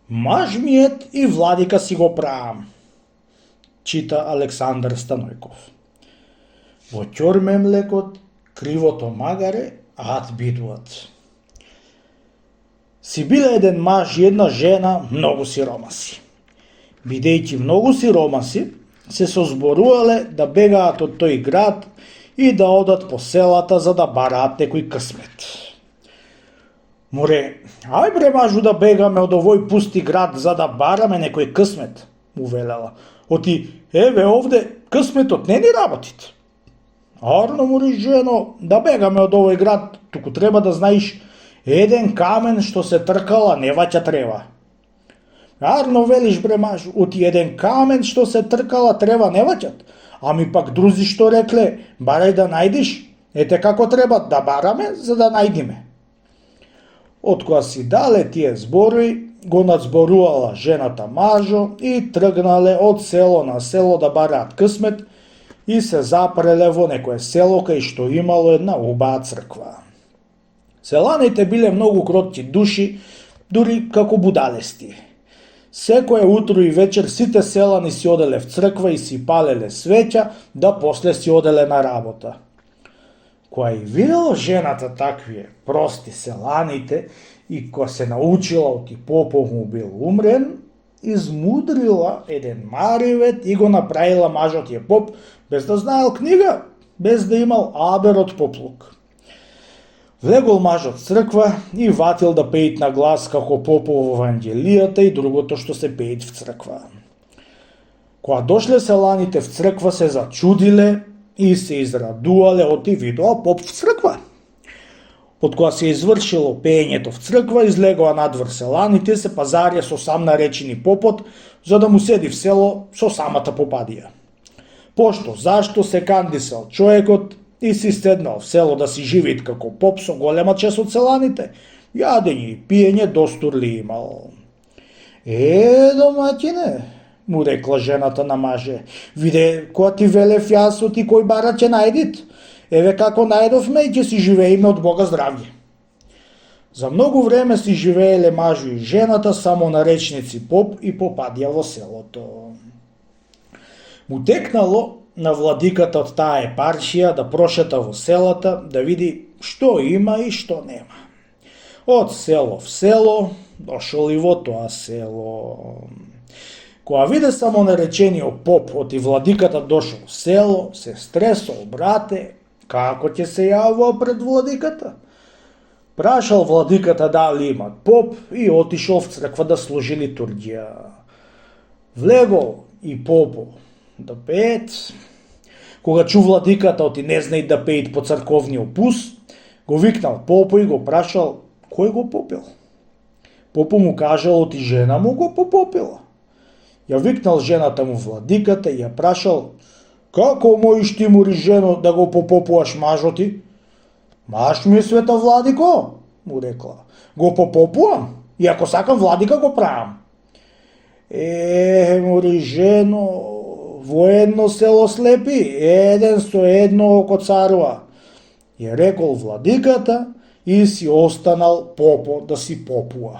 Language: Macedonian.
Мажмиет и владика си го праам, чита Александар Станојков. Во ќорме млекот, кривото магаре, ад бидуат. Си биле еден маж и една жена многу сиромаси. Бидејќи многу сиромаси, се созборувале да бегаат од тој град и да одат по селата за да бараат некој късмет. Море, ај бре мажу да бегаме од овој пусти град за да бараме некој късмет, му велела. Оти, еве овде късметот не ни работит. Арно море жено, да бегаме од овој град, туку треба да знаиш, еден камен што се тркала не ваќа трева. Арно велиш бре мажу, оти еден камен што се тркала трева не ваќат, ами пак друзи што рекле, барај да најдиш, ете како треба да бараме за да најдиме. Откоја си дале тие зборови, го надзборувала жената мажо и тргнале од село на село да бараат късмет и се запреле во некое село кај што имало една убава црква. Селаните биле многу кротки души, дури како будалести. Секое утро и вечер сите селани си оделе в црква и си палеле свеќа, да после си оделе на работа. Која и видела жената таквие прости селаните и која се научила оти попов му бил умрен, измудрила еден маривет и го направила мажот поп, без да знаел книга, без да имал абер од поплук. Влегол мажот црква и ватил да пеит на глас како попов во Евангелијата и другото што се пеит в црква. Кога дошле селаните в црква се зачудиле и се израдувале оти видоа поп в црква. Од кога се извршило пеењето в црква, излегоа надвор селаните, се пазарија со сам наречени попот, за да му седи в село со самата попадија. Пошто зашто се кандисал човекот и си седнал в село да си живеет како поп со голема чест од селаните, јадење и пиење достурли имал. Домаќине, му рекла жената на маже, виде која ти велев јас оти кој бара ќе најдит, еве како најдовме и ќе си живееме од Бога здравје. За многу време си живееле мажу и жената само наречници поп и попадија во селото. Му текнало на владиката од таа епархија да прошета во селата, да види што има и што нема. Од село в село, дошол и во тоа село. Кога виде само наречениот поп оти владиката дошол в село, се стресол брате, како ќе се јавува пред владиката? Прашал владиката дали имат поп и отишол в црква да служи литургија. Влегол и попо да пеет. Кога чу владиката оти не знаи да пеет по црковниот пус, го викнал попо и го прашал кој го попил. Попо му кажал оти жена му го попопила. Ја викнал жената му владиката и ја прашал како можеш ти мори жено да го попопуваш мажоти? Маш ми света владико, му рекла. Го попопувам и ако сакам владика го правам. Мори жено, во едно село слепи, еден со едно око царува. Ја рекол владиката и си останал попо да си попува.